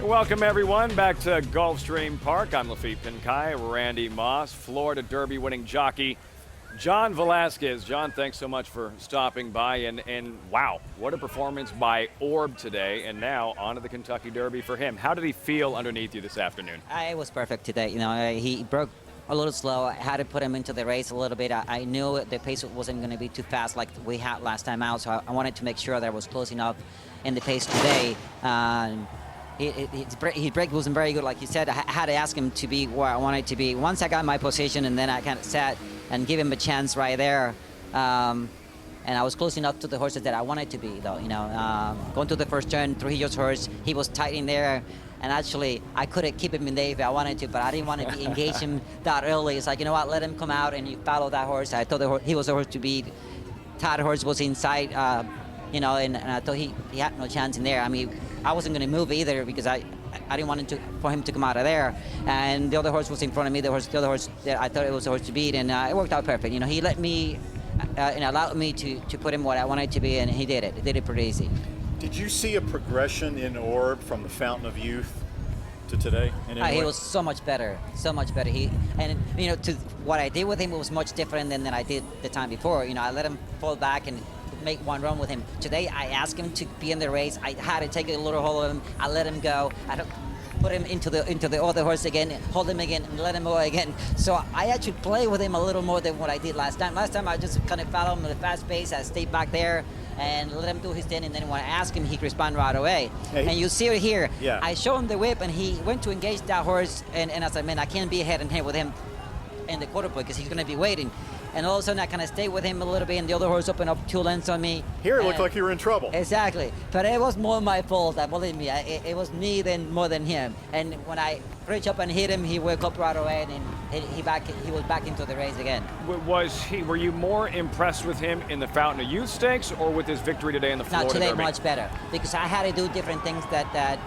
Welcome, everyone, back to Gulfstream Park. I'm Lafitte Pinkai, Randy Moss, Florida Derby winning jockey John Velazquez. John, thanks so much for stopping by. And wow, what a performance by Orb today. And now on to the Kentucky Derby for him. How did he feel underneath you this afternoon? It was perfect today. You know, he broke a little slow. I had to put him into the race a little bit. I knew the pace wasn't going to be too fast like we had last time out, so I wanted to make sure that I was close enough in the pace today. His break wasn't very good, like you said. I had to ask him to be where I wanted to be. Once I got my position, and then I kind of sat and give him a chance right there. And I was close enough to the horses that I wanted to be, though. You know, going to the first turn, Trujillo's horse, he was tight in there. And actually, I could have kept him in there if I wanted to, but I didn't want to engage him that early. It's like, you know what, let him come out and you follow that horse. I thought he was the horse to beat. Todd horse was inside, you know, and I thought he had no chance in there. I mean, I wasn't going to move either because I didn't want for him to come out of there. And the other horse was in front of me. The other horse, I thought it was the horse to beat, and it worked out perfect. You know, he let me, and allowed me to put him what I wanted to be, and he did it. He did it pretty easy. Did you see a progression in Orb from the Fountain of Youth to today? He was so much better, so much better. And you know, to what I did with him was much different than I did the time before. You know, I let him fall back and make one run with him. Today, I asked him to be in the race. I had to take a little hold of him. I let him go. I don't put him into the other horse again, hold him again, and let him go again. So I actually play with him a little more than what I did last time. Last time, I just kind of followed him at a fast pace. I stayed back there and let him do his thing, and then when I ask him, he respond right away. And you see it here. Yeah. I show him the whip, and he went to engage that horse, and I said, man, I can't be head and head with him in the quarter point because he's going to be waiting. And all of a sudden, I kind of stayed with him a little bit, and the other horse opened up 2 lengths on me. Here, it looked like you were in trouble. Exactly. But it was more my fault, believe me. It was me more than him. And when I reached up and hit him, he woke up right away, and he was back into the race again. Were you more impressed with him in the Fountain of Youth Stakes or with his victory today in the Florida Derby? Derby? Much better, because I had to do different things that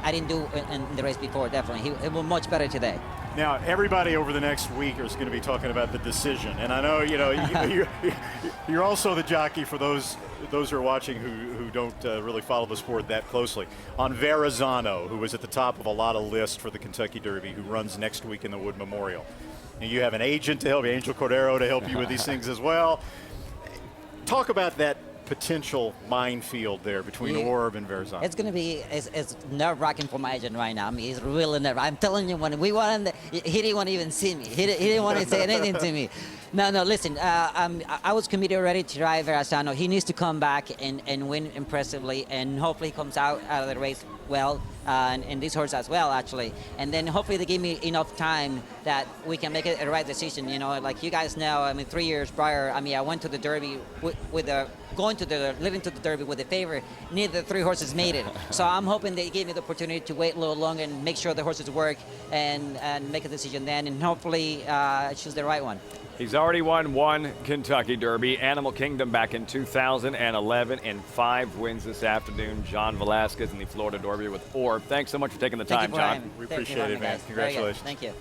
I didn't do in the race before, definitely. It was much better today. Now, everybody over the next week is going to be talking about the decision, and I know you're also the jockey for those who are watching who don't really follow the sport that closely. On Verrazano, who was at the top of a lot of lists for the Kentucky Derby, who runs next week in the Wood Memorial. And you have an agent to help you, Angel Cordero, to help you with these things as well. Talk about that potential minefield there between Orb and Verrazano. It's going to be it's nerve-wracking for my agent right now. I mean, he's really nerve. I'm telling you, when we won, he didn't want to even see me. He didn't want to say anything to me. No, listen, I was committed already to drive Verrazano. He needs to come back and win impressively, and hopefully he comes out of the race well, and this horse as well, actually. And then hopefully they give me enough time that we can make it a right decision. You know, like you guys know, I mean, 3 years prior, I mean, I went to the Derby living to the Derby with a favor. Neither the 3 horses made it. So I'm hoping they give me the opportunity to wait a little longer and make sure the horses work and make a decision then, and hopefully choose the right one. He's already won 1 Kentucky Derby, Animal Kingdom back in 2011, and 5 wins this afternoon. John Velazquez in the Florida Derby with Orb. Thanks so much for taking the time, John. We appreciate it, man. Congratulations. Thank you.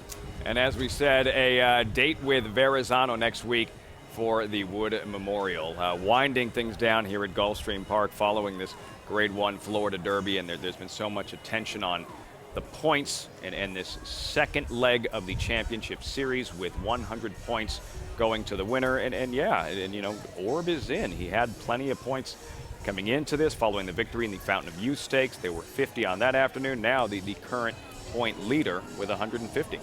And as we said, a date with Verrazano next week for the Wood Memorial. Winding things down here at Gulfstream Park following this Grade 1 Florida Derby, and there's been so much attention on the points and this second leg of the championship series with 100 points going to the winner. And you know, Orb is in. He had plenty of points coming into this following the victory in the Fountain of Youth Stakes. They were 50 on that afternoon. Now the current point leader with 150.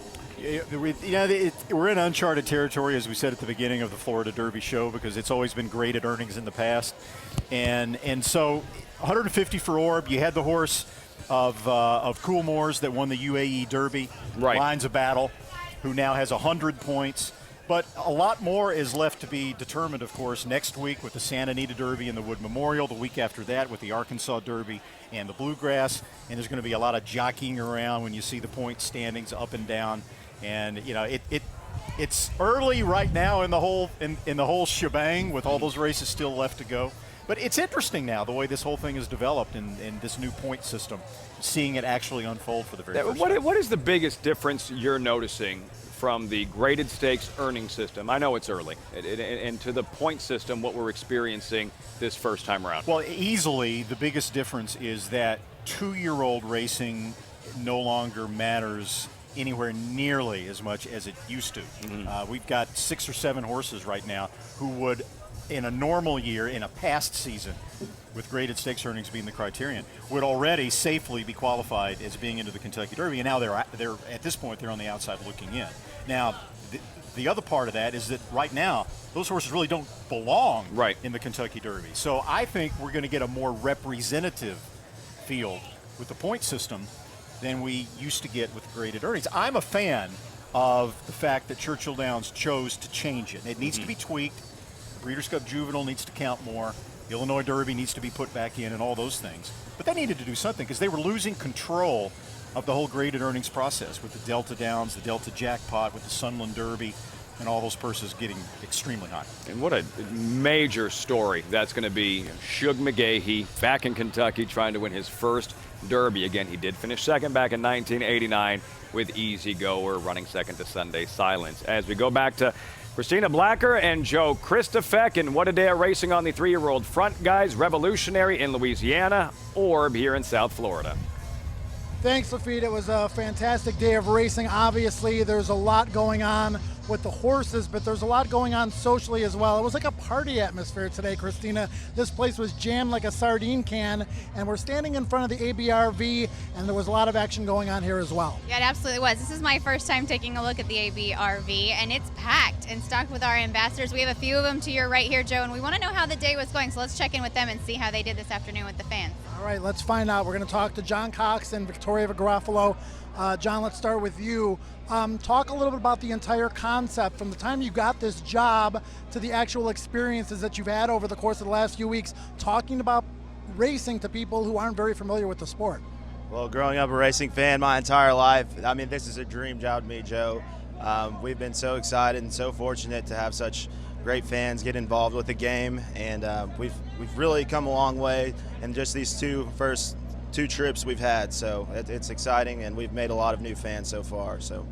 We're in uncharted territory, as we said at the beginning of the Florida Derby show, because it's always been graded earnings in the past. And so 150 for Orb. You had the horse of Coolmore's that won the UAE Derby, right. Lines of Battle, who now has 100 points. But a lot more is left to be determined, of course, next week with the Santa Anita Derby and the Wood Memorial, the week after that with the Arkansas Derby and the Bluegrass. And there's going to be a lot of jockeying around when you see the point standings up and down. And, you know, it's early right now in the whole shebang with all those races still left to go. But it's interesting now, the way this whole thing is developed in this new point system, seeing it actually unfold for the very first time. What is the biggest difference you're noticing from the graded stakes earning system? I know it's early, and to the point system, what we're experiencing this first time around? Well, easily the biggest difference is that 2-year-old racing no longer matters anywhere nearly as much as it used to. We've got 6 or 7 horses right now who would, in a normal year, in a past season, with graded stakes earnings being the criterion, would already safely be qualified as being into the Kentucky Derby, and now they're at this point they're on the outside looking in. Now, the other part of that is that right now those horses really don't belong in the Kentucky Derby. So I think we're going to get a more representative field with the point system than we used to get with graded earnings. I'm a fan of the fact that Churchill Downs chose to change it. It needs to be tweaked. The Breeders' Cup Juvenile needs to count more. The Illinois Derby needs to be put back in and all those things. But they needed to do something because they were losing control of the whole graded earnings process with the Delta Downs, the Delta Jackpot, with the Sunland Derby, and all those purses getting extremely high. And what a major story that's going to be. Shug McGahee back in Kentucky trying to win his first Derby. Again, he did finish second back in 1989 with Easy Goer running second to Sunday Silence. As we go back to Christina Blacker and Joe Christofek, and what a day of racing on the 3-year-old front, guys. Revolutionary in Louisiana, Orb here in South Florida. Thanks, Lafitte. It was a fantastic day of racing. Obviously, there's a lot going on with the horses, but there's a lot going on socially as well. It was like a party atmosphere today, Christina. This place was jammed like a sardine can, and we're standing in front of the ABRV, and there was a lot of action going on here as well. Yeah, it absolutely was. This is my first time taking a look at the ABRV, and it's packed and stocked with our ambassadors. We have a few of them to your right here, Joe, and we want to know how the day was going, so let's check in with them and see how they did this afternoon with the fans. All right, let's find out. We're going to talk to John Cox and Victoria Garofalo. John, let's start with you. Talk a little bit about the entire concept from the time you got this job to the actual experiences that you've had over the course of the last few weeks, talking about racing to people who aren't very familiar with the sport. Well, growing up a racing fan my entire life, I mean, this is a dream job to me, Joe. We've been so excited and so fortunate to have such great fans get involved with the game, and we've really come a long way in just these first two trips we've had. So it's exciting, and we've made a lot of new fans so far. So.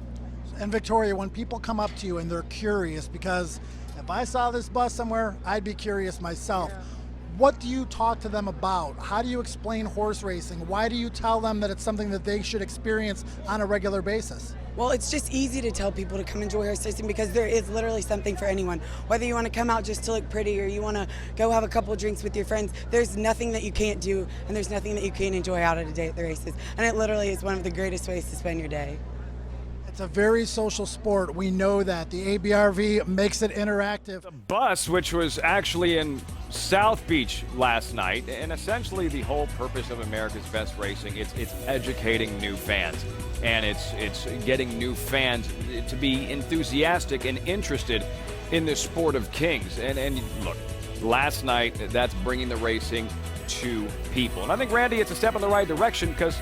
And Victoria, when people come up to you and they're curious, because if I saw this bus somewhere, I'd be curious myself. Yeah. What do you talk to them about? How do you explain horse racing? Why do you tell them that it's something that they should experience on a regular basis? Well, it's just easy to tell people to come enjoy horse racing because there is literally something for anyone. Whether you want to come out just to look pretty or you want to go have a couple of drinks with your friends, there's nothing that you can't do, and there's nothing that you can't enjoy out of a day at the races. And it literally is one of the greatest ways to spend your day. It's a very social sport. We know that. The ABRV makes it interactive. The bus, which was actually in South Beach last night, and essentially the whole purpose of America's Best Racing, it's educating new fans. And it's getting new fans to be enthusiastic and interested in the sport of kings. And look, last night, that's bringing the racing to people. And I think, Randy, it's a step in the right direction because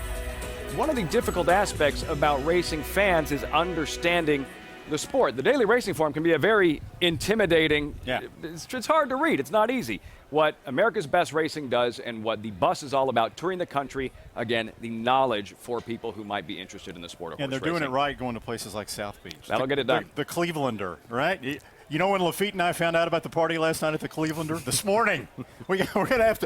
one of the difficult aspects about racing fans is understanding the sport. The daily racing form can be a very intimidating, it's hard to read, it's not easy. What America's Best Racing does and what the bus is all about, touring the country, again, the knowledge for people who might be interested in the sport of horse racing. And they're doing it right going to places like South Beach. That'll get it done. The Clevelander, right? You know when Lafitte and I found out about the party last night at the Clevelander? This morning. We're gonna have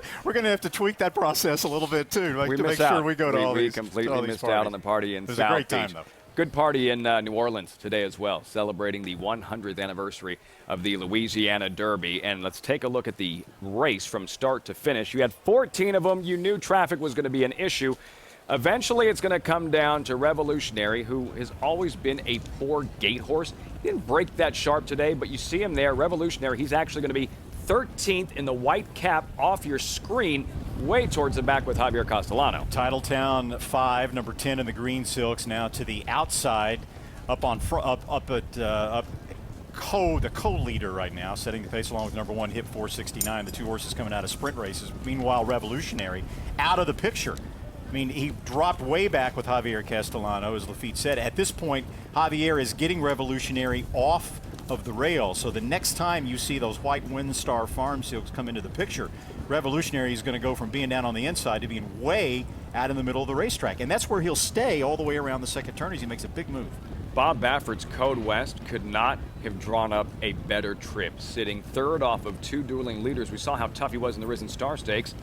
to tweak that process a little bit too, like, to make sure we go to all these. We completely missed parties. out on the party in South Beach. It was a great time, though. Good party in New Orleans today as well, celebrating the 100th anniversary of the Louisiana Derby. And let's take a look at the race from start to finish. You had 14 of them. You knew traffic was going to be an issue. Eventually, it's going to come down to Revolutionary, who has always been a poor gate horse. He didn't break that sharp today, but you see him there. Revolutionary, he's actually going to be 13th in the white cap off your screen, way towards the back with Javier Castellano. Titletown 5, number 10 in the green silks, now to the outside, the co-leader right now, setting the pace along with number 1, Hip 469. The two horses coming out of sprint races. Meanwhile, Revolutionary out of the picture. I mean, he dropped way back with Javier Castellano, as Lafitte said. At this point, Javier is getting Revolutionary off of the rail. So the next time you see those white Windstar Farm Silks come into the picture, Revolutionary is going to go from being down on the inside to being way out in the middle of the racetrack. And that's where he'll stay all the way around the second turn as he makes a big move. Bob Baffert's Code West could not have drawn up a better trip, sitting third off of two dueling leaders. We saw how tough he was in the Risen Star Stakes.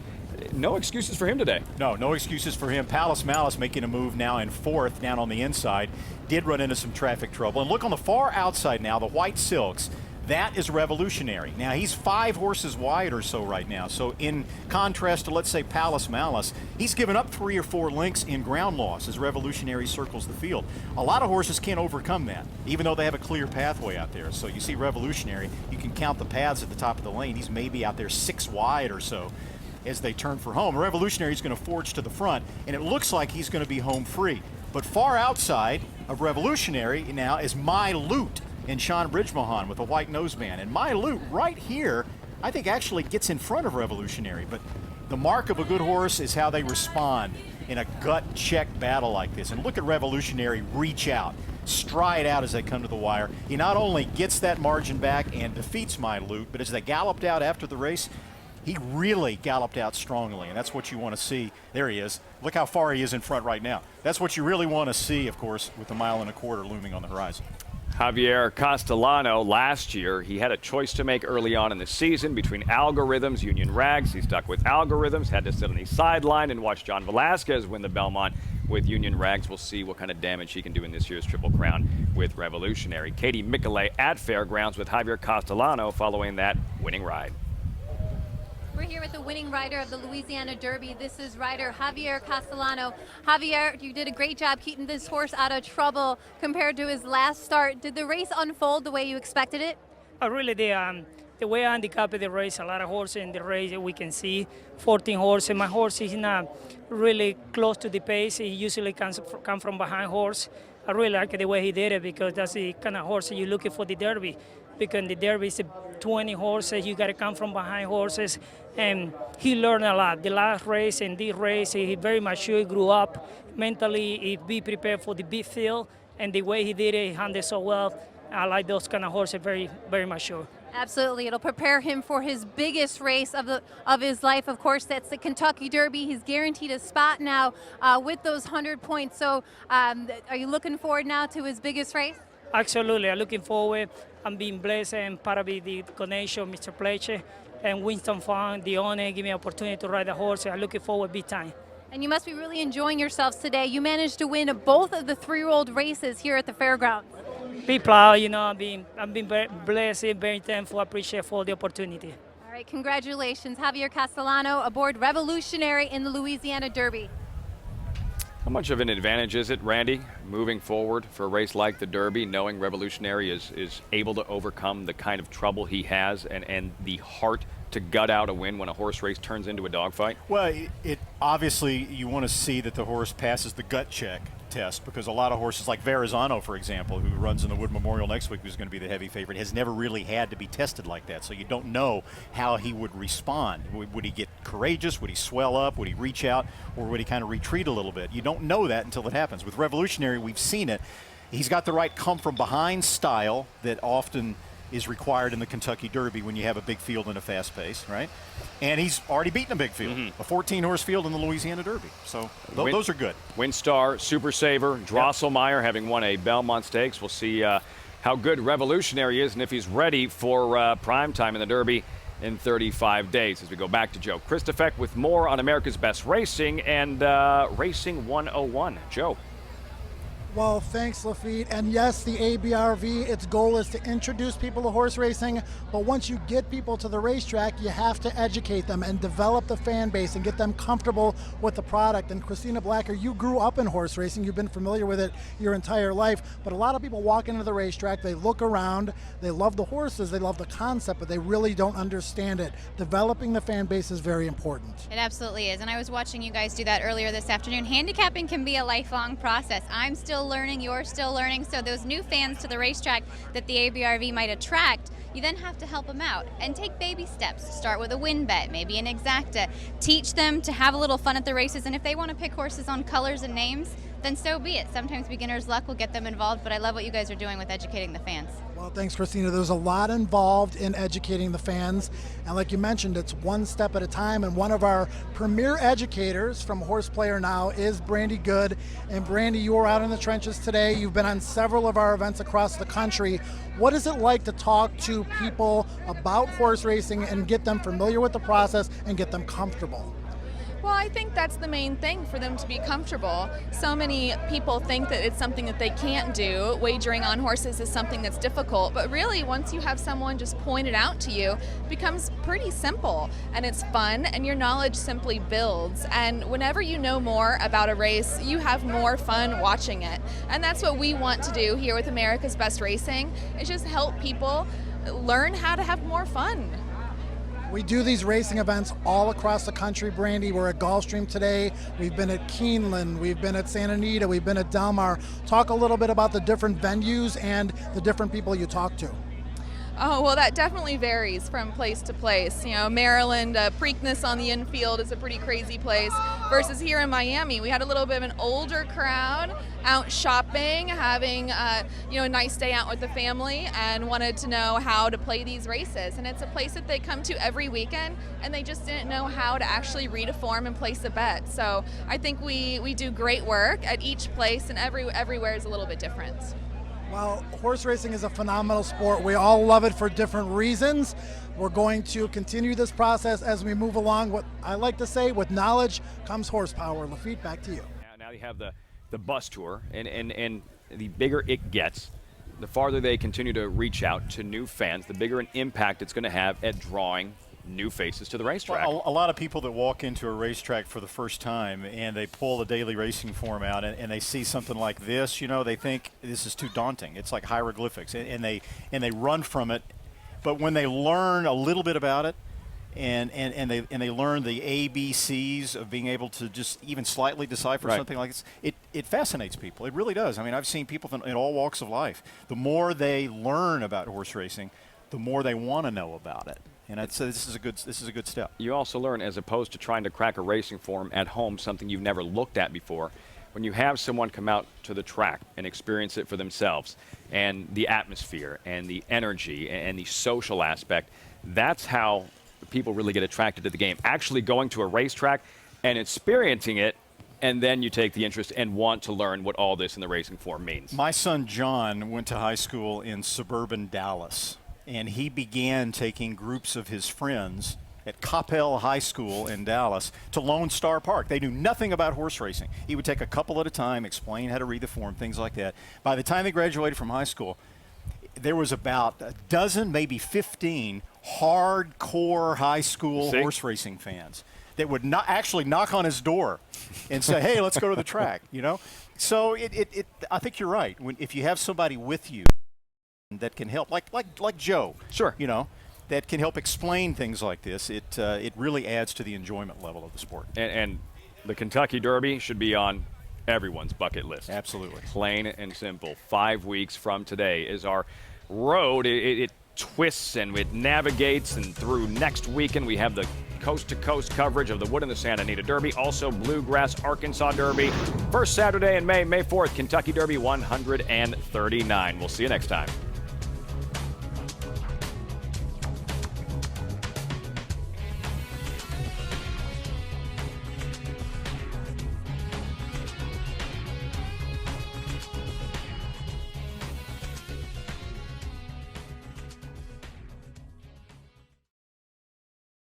no excuses for him today. No excuses for him. Palace Malice making a move now in fourth down on the inside. Did run into some traffic trouble. And look on the far outside now, the White Silks. That is Revolutionary. Now, he's 5 horses wide or so right now. So in contrast to, let's say, Palace Malice, he's given up 3 or 4 lengths in ground loss as Revolutionary circles the field. A lot of horses can't overcome that, even though they have a clear pathway out there. So you see Revolutionary, you can count the paths at the top of the lane. He's maybe out there 6 wide or so as they turn for home. Revolutionary is going to forge to the front, and it looks like he's going to be home free. But far outside of Revolutionary now is My Loot and Sean Bridgemohan with a white noseband. And My Loot right here, I think actually gets in front of Revolutionary. But the mark of a good horse is how they respond in a gut check battle like this. And look at Revolutionary reach out, stride out as they come to the wire. He not only gets that margin back and defeats My Loot, but as they galloped out after the race, he really galloped out strongly, and that's what you want to see. There he is. Look how far he is in front right now. That's what you really want to see, of course, with the 1.25 miles looming on the horizon. Javier Castellano, last year, he had a choice to make early on in the season between Algorithms, Union Rags. He stuck with Algorithms, had to sit on the sideline and watch John Velasquez win the Belmont with Union Rags. We'll see what kind of damage he can do in this year's Triple Crown with Revolutionary. Katie Michelet at Fairgrounds with Javier Castellano following that winning ride. We're here with the winning rider of the Louisiana Derby. This is rider Javier Castellano. Javier, you did a great job keeping this horse out of trouble compared to his last start. Did the race unfold the way you expected it? I really did. The way I handicapped the race, a lot of horses in the race, we can see 14 horses. My horse is not really close to the pace. He usually come from behind horse. I really like the way he did it because that's the kind of horse you're looking for the Derby. Because in the Derby is 20 horses, you got to come from behind horses, and he learned a lot. The last race and this race, he very mature, he grew up mentally, he be prepared for the big field, and the way he did it, he handled so well. I like those kind of horses, very, very mature. Absolutely, it'll prepare him for his biggest race of his life. Of course, that's the Kentucky Derby. He's guaranteed a spot now with those 100 points. So, are you looking forward now to his biggest race? Absolutely, I'm looking forward. I'm being blessed and part of the connection, Mr. Pleche and Winston Farm, the owner, give me an opportunity to ride the horse. I'm looking forward big time. And you must be really enjoying yourselves today. You managed to win both of the 3-year-old races here at the fairgrounds. Be proud, you know, I've been very blessed, very thankful, appreciate for the opportunity. All right, congratulations, Javier Castellano aboard Revolutionary in the Louisiana Derby. How much of an advantage is it, Randy, moving forward for a race like the Derby, knowing Revolutionary is able to overcome the kind of trouble he has and the heart to gut out a win when a horse race turns into a dogfight? Well, it obviously you want to see that the horse passes the gut check test, because a lot of horses like Verrazano, for example, who runs in the Wood Memorial next week, who's going to be the heavy favorite, has never really had to be tested like that. So you don't know how he would respond. Would he get courageous? Would he swell up? Would he reach out? Or would he kind of retreat a little bit? You don't know that until it happens. With Revolutionary, we've seen it. He's got the right come from behind style that often is required in the Kentucky Derby when you have a big field and a fast pace, right? And he's already beaten a big field, a 14-horse field in the Louisiana Derby. So those are good. Windstar, Super Saver, Drosselmeyer having won a Belmont Stakes. We'll see how good Revolutionary is and if he's ready for prime time in the Derby in 35 days. As we go back to Joe Christofek with more on America's Best Racing and Racing 101. Joe. Well, thanks, Lafitte. And yes, the ABRV, its goal is to introduce people to horse racing, but once you get people to the racetrack, you have to educate them and develop the fan base and get them comfortable with the product. And Christina Blacker, you grew up in horse racing. You've been familiar with it your entire life, but a lot of people walk into the racetrack, they look around, they love the horses, they love the concept, but they really don't understand it. Developing the fan base is very important. It absolutely is, and I was watching you guys do that earlier this afternoon. Handicapping can be a lifelong process. I'm still learning, you're still learning, so those new fans to the racetrack that the ABRV might attract, you then have to help them out and take baby steps. Start with a win bet, maybe an exacta. Teach them to have a little fun at the races, and if they want to pick horses on colors and names, then so be it. Sometimes beginner's luck will get them involved, but I love what you guys are doing with educating the fans. Well, thanks, Christina. There's a lot involved in educating the fans, and like you mentioned, it's one step at a time, and one of our premier educators from Horse Player Now is Brandy Good. And Brandy, you are out in the trenches today. You've been on several of our events across the country. What is it like to talk to people about horse racing and get them familiar with the process and get them comfortable? Well, I think that's the main thing for them to be comfortable. So many people think that it's something that they can't do. Wagering on horses is something that's difficult, but really once you have someone just point it out to you, it becomes pretty simple and it's fun and your knowledge simply builds. And whenever you know more about a race, you have more fun watching it. And that's what we want to do here with America's Best Racing, is just help people learn how to have more fun. We do these racing events all across the country, Brandy. We're at Gulfstream today. We've been at Keeneland. We've been at Santa Anita. We've been at Del Mar. Talk a little bit about the different venues and the different people you talk to. Oh, well, that definitely varies from place to place. You know, Maryland, Preakness on the infield is a pretty crazy place, versus here in Miami, we had a little bit of an older crowd out shopping, having a nice day out with the family, and wanted to know how to play these races. And it's a place that they come to every weekend, and they just didn't know how to actually read a form and place a bet. So I think we do great work at each place, and everywhere is a little bit different. Well, horse racing is a phenomenal sport. We all love it for different reasons. We're going to continue this process as we move along. What I like to say, with knowledge comes horsepower. Lafitte, back to you. Now you have the bus tour, and the bigger it gets, the farther they continue to reach out to new fans, the bigger an impact it's going to have at drawing new faces to the racetrack. Well, a lot of people that walk into a racetrack for the first time and they pull the daily racing form out and they see something like this, they think this is too daunting. It's like hieroglyphics, and they run from it. But when they learn a little bit about it, and they learn the ABCs of being able to just even slightly decipher something like this, it fascinates people. It really does. I mean, I've seen people in all walks of life. The more they learn about horse racing, the more they want to know about it. And I'd say this is a good step. You also learn, as opposed to trying to crack a racing form at home, something you've never looked at before, when you have someone come out to the track and experience it for themselves, and the atmosphere and the energy and the social aspect, that's how people really get attracted to the game. Actually going to a racetrack and experiencing it, and then you take the interest and want to learn what all this in the racing form means. My son John went to high school in suburban Dallas, and he began taking groups of his friends at Coppell High School in Dallas to Lone Star Park. They knew nothing about horse racing. He would take a couple at a time, explain how to read the form, things like that. By the time they graduated from high school, there was about a dozen, maybe 15 hardcore high school horse racing fans that would not actually knock on his door and say, hey, let's go to the track, So I think you're right. If you have somebody with you that can help, like Joe, sure, that can help explain things like this, it really adds to the enjoyment level of the sport. And the Kentucky Derby should be on everyone's bucket list. Absolutely. Plain and simple. 5 weeks from today is our road. It twists and it navigates, and through next weekend we have the coast-to-coast coverage of the Wood and the Santa Anita Derby, also Bluegrass Arkansas Derby. First Saturday in May 4th, Kentucky Derby 139. We'll see you next time.